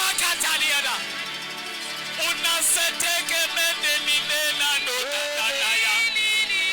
Rakataliada. Unaseteke mende nina no dadaya.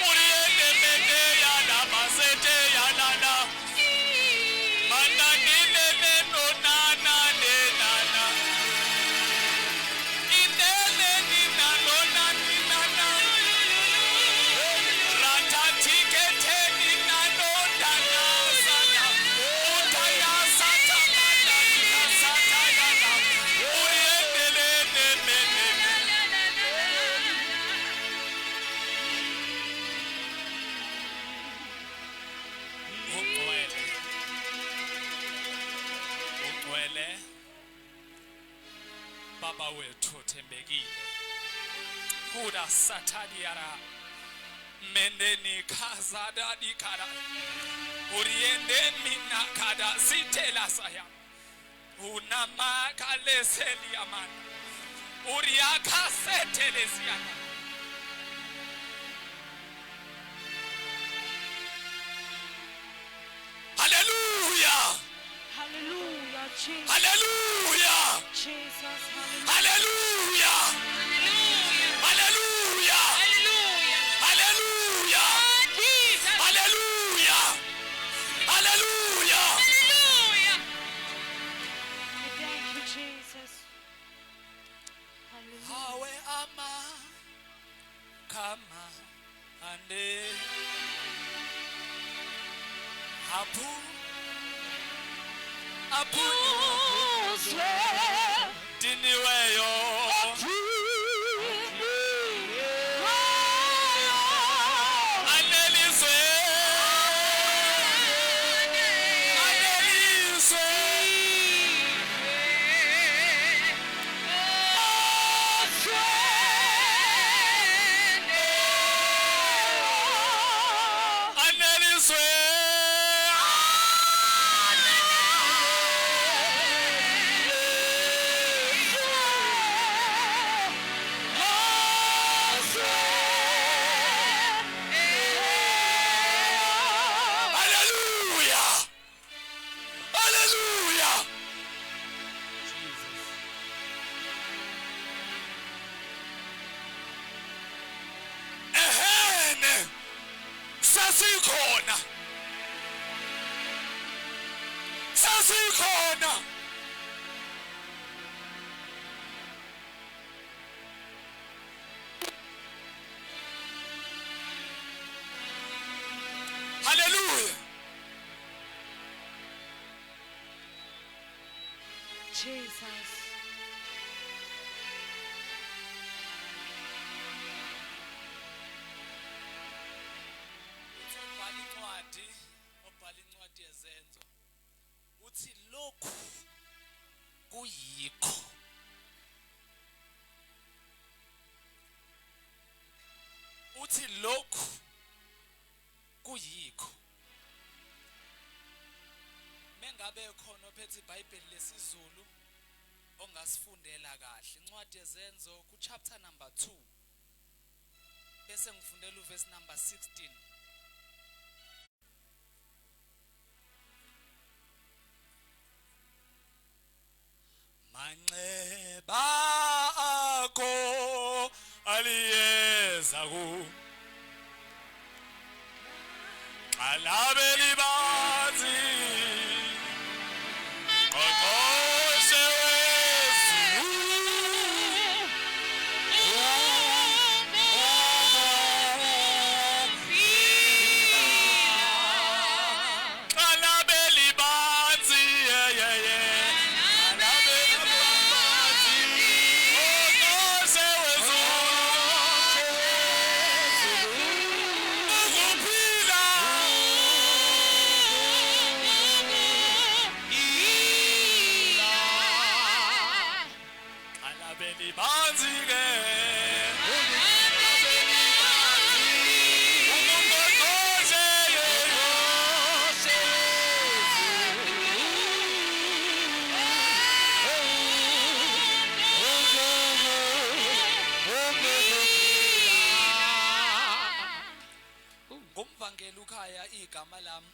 Uriende mende ya na masete ya nana. Mana nine no nana ne nana. Inene nina no nana. Ratatike te nina no dana sana. Utaya sata mana nina sata yana. Uriende ne mende. Ungcwele Baba wethu othembekile. Huda satadiara mendeni kazada dikara uriende mina kada sitela saya unama kaleseli amana uriaka setelesiana. Hallelujah. Hallelujah, Jesus. Hallelujah. Jesus, Hallelujah. Hallelujah. Hallelujah. Jesus. Hallelujah. Hallelujah. Thank you, Jesus. Hallelujah. Hawe ama kama ande apu diniweyo aneliswe sasikhona. Hallelujah. Jesus. Obhala incwadi yezenzo uthi lokhu kuyikho uthi lokhu kuyikho. Mengabe khona ophethe iBhayibheli lesizulu ongasifundela kahle incwadi yezenzo ku chapter number 2 bese ngifundela uverse number 16. Manxeba akho aliyeza ku alabeli bazi Qongqoshe igama lami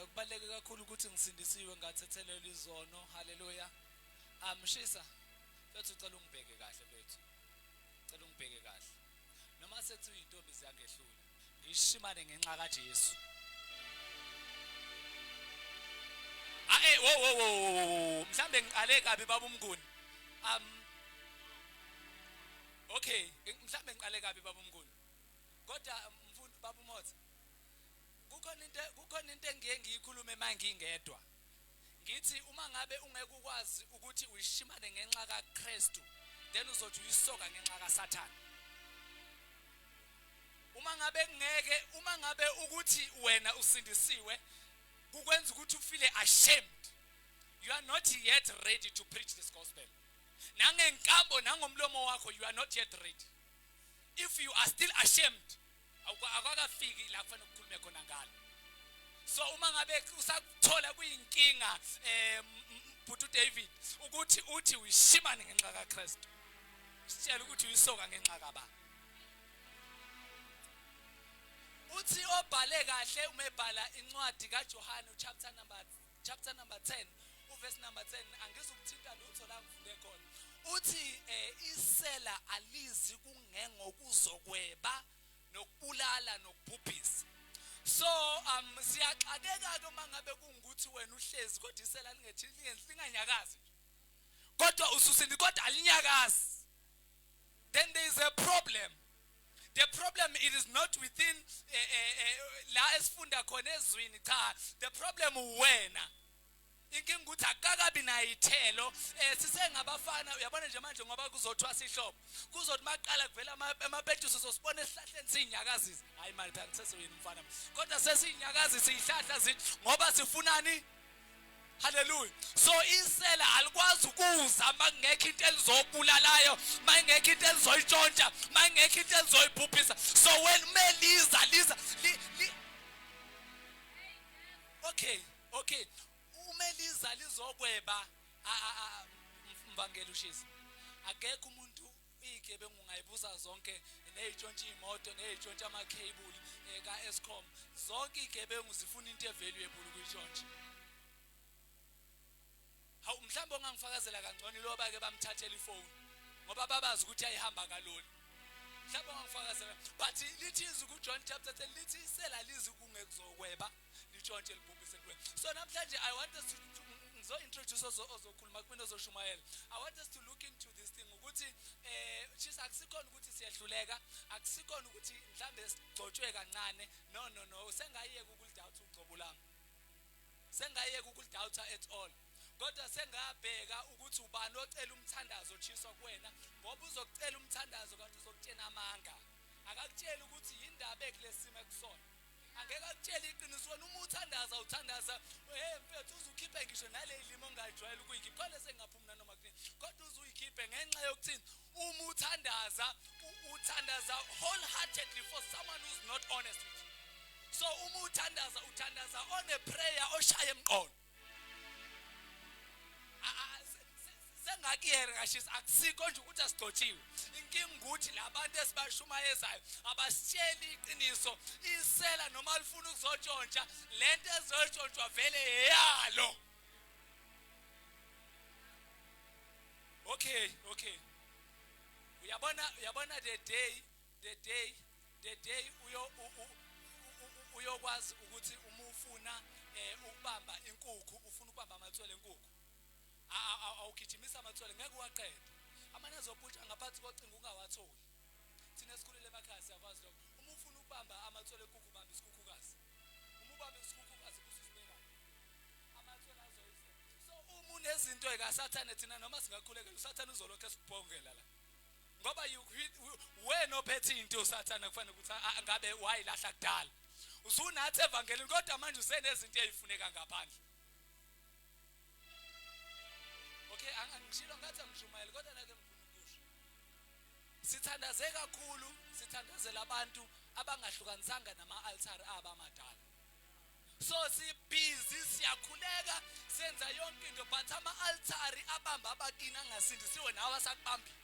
kubaleke kakhulu ukuthi ngisindisiwe ngathethelelwa izono. Haleluya. Mshisa mfethu ucela ungibheke kahle mfethu. Ucela ungibheke kahle. Noma sethi uyintombi ziyangehlula. Ngishimane ngenxa kaJesu. Wo mhlambe ngiqale kabi baba uMnguni. Okay, mhlambe ngiqale kabi baba uMnguni. Kodwa mfundi baba uMotha. Kukhona into engiye ngiyikhulume mangingedwa. Ngithi uma ngabe ungeke ukwazi ukuthi uyishimane ngenxa kaKristu, then uzothi uyisoka ngenxa kaSathane. Uma ngabe ukuthi wena usindisiwe, kukwenza ukuthi ufile ashamed. You are not yet ready to preach this gospel. Nangenkambo nangomlomo wakho, you are not yet ready. If you are still ashamed, akakafiki la kufanele ukukhulume khona ngalo. So uma ngabe usathola kuyinkinga Bhuti David ukuthi uthi uyishimane ngenxa kaKristu, sitshela ukuthi uyisoka ngenxa kaBaba. Uthi obhale kahle umebhala incwadi kaJohane chapter number 10 uverse number 10 angizukuthinta lutho la ngifunde khona. Uthi isela alizi kungengo kuzokweba nokubulala nokubhubhisa. So siyaxakeka ke mangabe kungukuthi wena uhlezi kodwa isela linganyakazi. Kodwa ususini kodwa alinyakazi. Then there is a problem. The problem it is not within la esifunda khona ezwini cha. The problem wena. Inkinga ukuthi akakabi nayithelo sisengabafana uyabona nje manje ngoba kuzothwa sihlobo kuzothi maqala kuvela amapethusi sosibona esihlahleni sinyakazisa hayi manje phela sesewena umfana kodwa sesinyakazisa izihlahla zithi ngoba sifunani. Hallelujah. So isela alikwazi ukuza mangekho into elizobulalayo mangekho into elizoyitshontsha mangekho into elizoyibhubhisa. So when meliza okay umeliza lizokweba mvangela ushisa akekho umuntu igebengu ungayibuza zonke nezitshontsha imoto nezitshontsha ama-cable ka-Eskom zonke igebengu zifuna into evaluable ukuyitshontsha. Hawu mhlawumbe ongangifakazela kangcono loba ke bamthathela ifoni ngoba babazi ukuthi ayihamba kaloli. Mhlawumbe ongangifakazela but lithi izwi kuJohn chapter 10 lithi isela lizi kungekuzokweba litshontshe libhubhise kuwe. So namhlanje I want us to introduce ozokhuluma kumina ozoshumayela. I want us to look into this thing ukuthi chisa akusikhona ukuthi siyahluleka akusikhona ukuthi mhlambe sigcotshwe kancane no sengayeke ukulidoubt ugcobo lami sengayeke ukulidoubt at all. Kodwa sengabheka ukuthi ubani ocela umthandazo chiswa kuwena ngoba uzokucela umthandazo kanti uzokutshena amanga akakutshela ukuthi yindaba ekulesimo ekusona angeke akutshela iqiniso wena uma uthandaza mfethu uzukhiphe ngisho nale ilimo ongayijwayela ukuyikhipha khona sengaphumula noma kunini kodwa uzuyikhiphe ngenxa yokuthini uma uthandaza wholeheartedly for someone who's not honest with you. So uma uthandaza on a prayer oshaya emqondo sengakiyere kashisa akusikho nje ukuthi asigcotshiwe. Inkinga ukuthi labantu esibashumayezayo abasitsheli iqiniso isela noma lifuna ukuzotshontsha lento ezotshontsha vele yalo. Okay uyabona the day uyokwazi ukuthi uma ufuna ukubamba inkukhu ufuna ukubamba amathole enkukhu awugijimisa amathole ngeke uwaqede amanye azophutsha ngaphansi kocingo ungawatholi. Thina esikhulile emakhaya siyakwazi lokho. Uma ufuna ukubamba amathole enkukhu ubamba isikhukhukazi uma ubamba isikhukhukazi kusizimela amathole azoyisa. So uma unezinto ekaSathane thina noma singakhulekela uSathane uzolokho esibhongela la ngoba wena ophethe into uSathane kufanele ukuthi ngabe wayilahla kudala usunathi evangelini kodwa manje usenezinto ezifuneka ngaphandle. Okay angishilo ngathi angishumayela kodwa nake ngifuna ukusho sithandaze kakhulu sithandazela abantu abangahlukanisanga nama-altari abamadala. So sibhizi siyakhuleka senza yonke into but ama-altari abamba abakini angasindisiwe nawe asakubambile.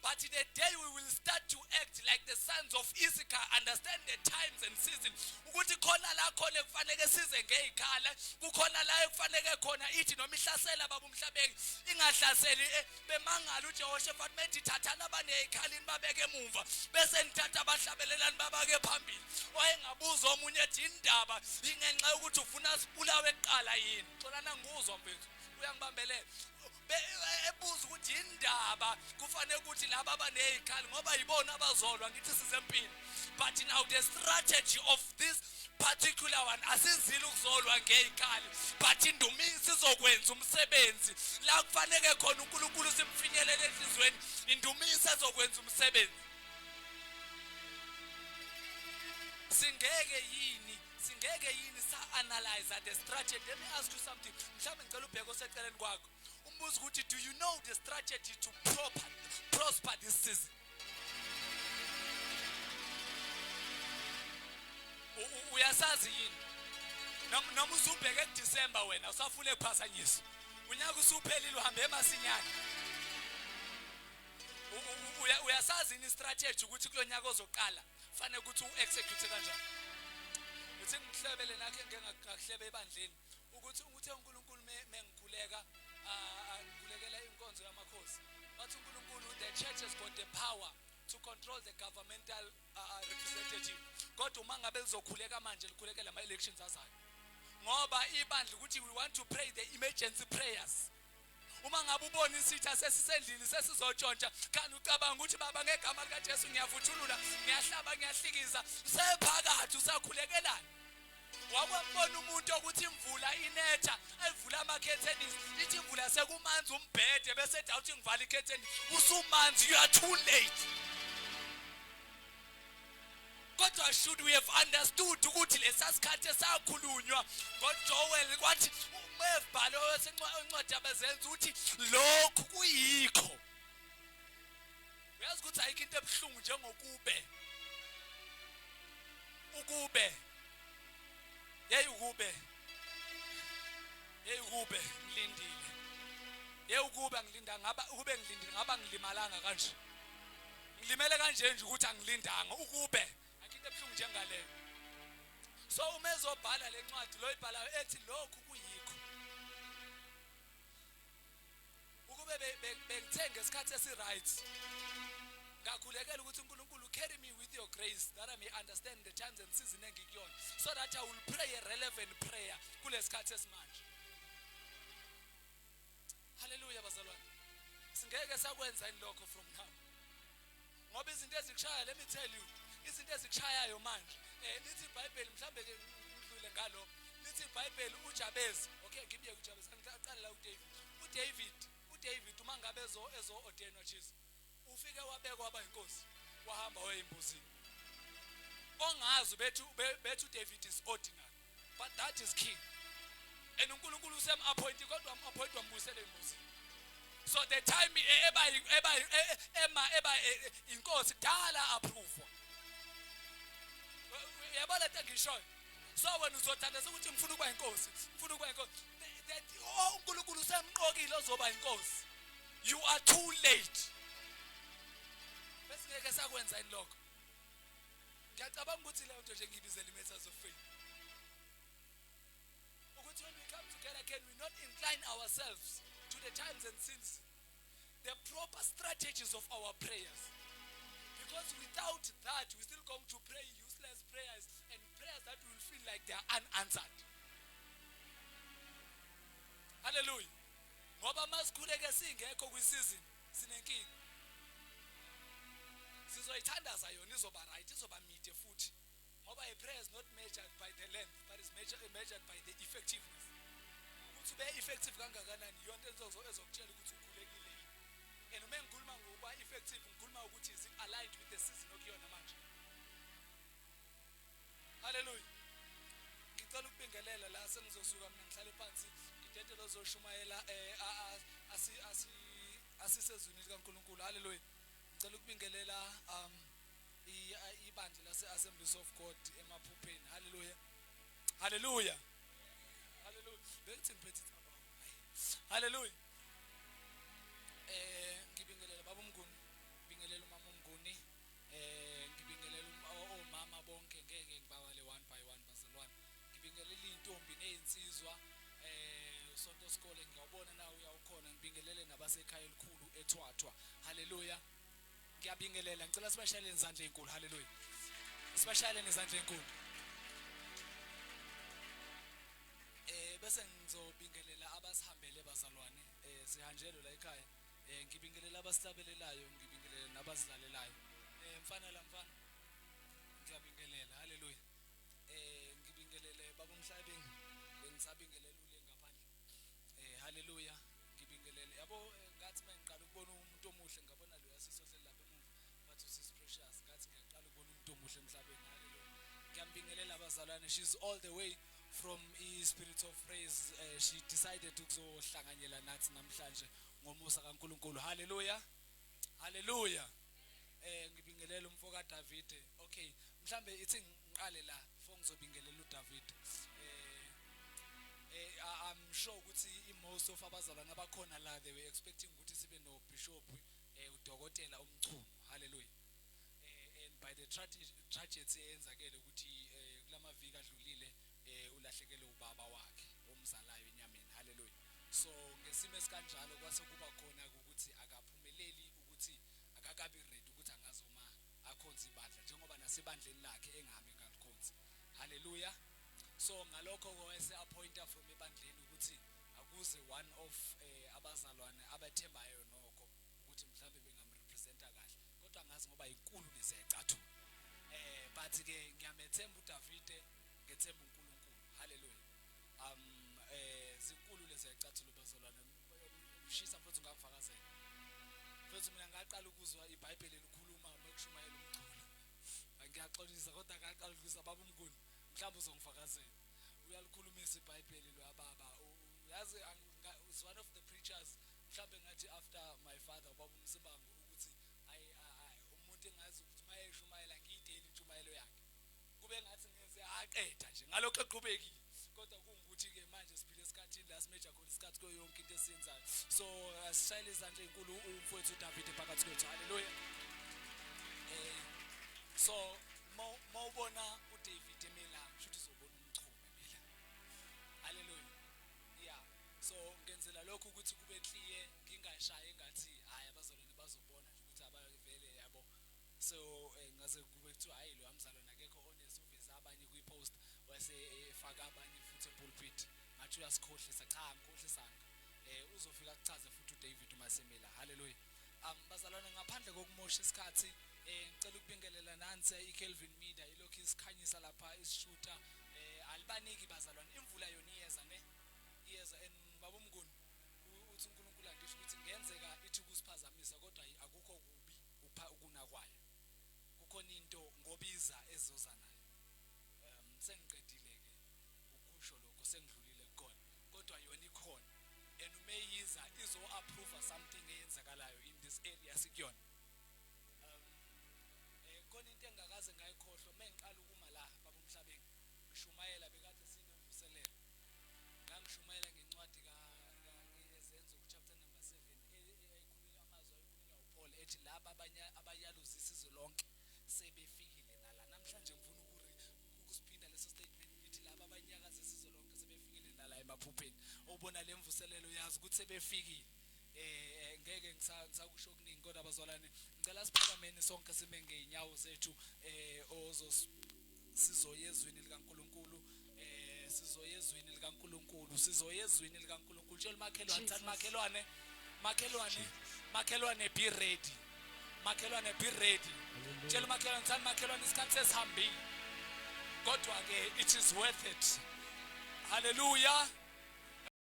But the day we will start to act like the sons of Issachar, understand the times and seasons. Ukuthi khona la khona kufanele size ngezikhala, kukhona la kufanele khona ithi noma ihlasela baba umhlabeki ingahlaseli bemangala uJehoshaphat methi thathana abanezikhalini babeke emuva bese nithatha abahlabelelani babake phambili. Wayengabuza omunye ethi indaba ingenxa ukuthi ufuna sibulawe eqala yini. Xolana nguzwa mfethu. Uyangibambelela. Ebuza ukuthi indaba kufanele ukuthi laba abanezikhali ngoba yibona abazolwa ngithi sizempini. But now the strategy of this particular one asizile ukuzolwa ngezikhali but indumisi izokwenza umsebenzi la kufanele khona uNkulunkulu simfinyelele enhlizweni indumisi ezokwenza umsebenzi. Singeke yini sa analyze the strategy. Let me ask you something. Mhlawumbe ngicela ubheke oseceleni kwakho. Umbuzo ukuthi do you know the strategy to prosper this season? Uyasazi yini? Noma usubheke kuDecember wena usafuna ukuphasanyisa. Unyaka usuphelile uhambe emasinyane. Uyasazi ini strategy ukuthi kulonyaka ozoqala fanele ukuthi uexecute kanjani. Uthi ngihlebele nakhe ngeke ebandleni ukuthi uNkulunkulu mengikhuleka ngikhulekela inkonzo yamakhosi. Bathi uNkulunkulu the church has got the power to control the governmental representative. Kodwa uma ngabe lizokhuleka manje likhulekela ama elections azayo. Ngoba ibandla ukuthi we want to pray the emergency prayers. Uma ngabe ubona isitha sesisendlini sesizotshontsha kanti ucabanga ukuthi baba ngegama lika Jesu ngiyavuthulula ngiyahlaba ngiyahlikiza sephakathi usakhulekelana. Wakwambona umuntu ukuthi imvula inetha evula ama-curtains ithi imvula sekumanzi umbhede bese ethi awuthi ngivala i-curtain usumanzi you are too late. Kodwa should we have understood ukuthi lesasikhathi esakhulunywa ngoJoel kwathi umebhalo wencwadi yabezenzi uthi lokhu kuyikho. Uyazi ukuthi ayikho into ebuhlungu njengokube ukube ngilindile. Ukube ngilinda ngaba ngilimalanga kanje. Ngilimele kanje nje ukuthi angilindanga ukube akho into ebuhlungu njengaleyo. So umezobhala lencwadi lo ibhalayo ethi lokhu kuyikho. Ukube bengithenga isikhathi esiright. Ngakhulekela ukuthi uNkulunkulu carry me with your grace that I may understand the times and seasons engikuyona so that I will pray a relevant prayer kulesikhathi esimanje. Hallelujah bazalwane. Singeke sakwenza inlokho from now. Ngoba izinto ezikushaya let me tell you izinto ezikushaya manje lithi iBhayibheli mhlambe ke udlule ngalo lithi iBhayibheli uJabez okay ngibuye kuJabez ngicela la uDavid uma ngabe ezo ordainwa Jesus ufike wabekwa waba inkosi wahamba wayeyimbuzini ongazi bethu David is ordinary but that is king and uNkulunkulu usem-appoint kodwa am-appoint wambuyisela embuzini. So the time eba inkosi dala approve. Yabona into ngishoyo. So wena uzothandeza ukuthi ngifuna ukuba inkosi uNkulunkulu usemqokile ozoba inkosi. You are too late. Bese ngeke sakwenza inlokho. Ngiyacabanga ukuthi leyo nto nje ngibizela imatters of faith. Ukuthi when we come together can we not incline ourselves to the times and seasons, the proper strategies of our prayers? Because without that we're still going to pray useless prayers and prayers that will feel like they are unanswered. Hallelujah. Ngoba masikhuleke singekho kwisizini sinenkinga. Sizoyithandaza yona izoba right izoba mide futhi. Ngoba a prayer is not measured by the length but is measured by the effectiveness. Ukuthi ube effective kangakanani yonke into ezokutshela ukuthi ukhulekile yini. And uma ngikhuluma ngokuba effective ngikhuluma ukuthi is aligned with the season okuyona manje. Hallelujah. Ngicela ukubingelela la sengizosuka mina ngihlale phansi ngidede lozoshumayela asisezweni likaNkulunkulu. Hallelujah. Ngicela ukubingelela ibandla lase Assemblies of God emaphupheni. Hallelujah. Hallelujah. Hallelujah. Bethi ngiphethe abantu. Hallelujah. Ngibingelela baba umnguni ngibingelela omama bonke ngeke ngibawale one by one bazalwane. Ngibingelela intombi nezinsizwa sonto skole ngiyabona nawe uyawukhona. Ngibingelele nabasekhaya elikhulu eThwathwa. Haleluya. Ngiyabingelela ngicela sibashayele izandla ezinkulu. Haleluya. Sibashayele izandla ezinkulu. Bese ngizobingelela abasihambele bazalwane. Sihanjelwe la ekhaya. Ngibingelela abasihlabelelayo, ngibingelela nabazilalelayo. Mfana la mfana. Ngiyabingelela. Haleluya. Ngibingelele baba uMhlabeni. Bengisabingelela ule ngaphandle. Haleluya. Ngibingelele. Yabo ngathi mangiqala ukubona umuntu omuhle ngabona lo yasisohle lapha emuva. But usis precious. Ngathi ngiyaqala ukubona umuntu omuhle emhlabeni. Haleluya. Ngiyambingelela abazalwane. She's all the way from Spirit of Praise. She decided ukuzohlanganyela nathi namhlanje ngomusa kaNkulunkulu. Haleluya. Haleluya. Ngibingelela umfoka David. Okay, mhlambe ithi ngiqale la before ngizobingelela uDavid. I'm sure ukuthi most of abazalwane abakhona la they were expecting ukuthi sibe no bishop udokotela umchumo. Haleluya. And by the tragedy eyenzakele ukuthi kulamaviki adlulile ulahlekele ubaba wakhe omzalayo enyameni. Haleluya. So ngesimo esikanjalo kwase kuba khona ukuthi akaphumeleli ukuthi akakabi ready ukuthi angazoma akhonza ibandla njengoba nasebandleni lakhe engami ngalikhonza. Haleluya. So ngalokho kwese appointa from ebandleni ukuthi akuze one of abazalwane abathembayo nokho ukuthi mhlambe bengamrepresenta kahle. Kodwa ngazi ngoba inkulu lezecathu. But ke ngiyamethemba uDavid, ngethemba uNkulunkulu. Haleluya. Zinkulu lezecathu bazalwane. Ushisa mfowethu ngakufakazela. Mfowethu mina ngaqala ukuzwa iBhayibheli likhuluma ngokushumayela umculo. Ngiyaxolisa kodwa ngaqala ukuzwa baba uMnguni. Mhlawumbe uzongifakazela. Uyalikhulumisa iBhayibheli lo baba. Yazi was one of the preachers mhlawumbe ngathi after my father baba uMsibango ukuthi umuntu engazi ukuthi mayeshumayela ngiyideli intshumayelo yakhe. Kube ngathi ngeze aqeda nje ngalokho eqhubekile. Kodwa kungukuthi ke manje siphile esikhathini la simeja khona isikhathi kuyo yonke into esiyenzayo. So asishayile izandla ezinkulu umfowethu uDavid phakathi kwethu. Haleluya. So mawubona uDavid emela futhi uzobona umchume phela. Haleluya. Yeah. So ngenzela lokho ukuthi kube clear ngingashaye ngathi hayi abazalwane bazobona nje ukuthi abavele yabo. So ngaze kube kuthiwa hayi lo amzalwane akekho honest uveza abanye kwi-post wase efaka abanye futhi epulpit. Ngathi uyasikhohlisa cha ngikhohlisanga. Uzofika kuchaze futhi uDavid uMasemela. Haleluya. Bazalwane ngaphandle kokumosha isikhathi ngicela ukubingelela nansi iKelvin Media ilokhu isikhanyisa lapha isishuta alibaniki bazalwane imvula yona iyeza ne iyeza baba uMnguni uthi uNkulunkulu angisho ukuthi ngenzeka ithi kusiphazamisa kodwa akukho kubi ukuna kwayo kukhona into ngobiza ezoza nayo. Sengiqedile ke ukusho lokho sengidlulile kukona kodwa yona ikhona and umeyiza izo approve something eyenzakalayo in this area sikuyona. Khona into engakaze ngayikhohlwa mengiqala ukuma la baba uMhlabeni ngishumayela bekade sinemvuselelo. Ngangishumayela ngencwadi kaEzenzo chapter number 7 eyikhulunywa amazwi ayikhulunywa uPaul ethi laba abanye abayaluzisa isizwe lonke sebefikile nala. Namhlanje ngifuna ukusiphinda leso statement lithi laba abanyakaza isizwe lonke sebefikile nala emaphupheni. Ubona lemvuselelo yazi ukuthi sebefikile. Ngeke ngisakusho okuningi kodwa abazalwane ngicela siphakameni sonke sime ngeinyawo zethu sizoyezwini likaNkulunkulu sizoyezwini likaNkulunkulu sizoyezwini likaNkulunkulu. Tshela makhelwane thani makhelwane be ready. Makhelwane be ready. Tshela makhelwane thani makhelwane isikhathi sesihambile kodwa ke it is worth it. Hallelujah.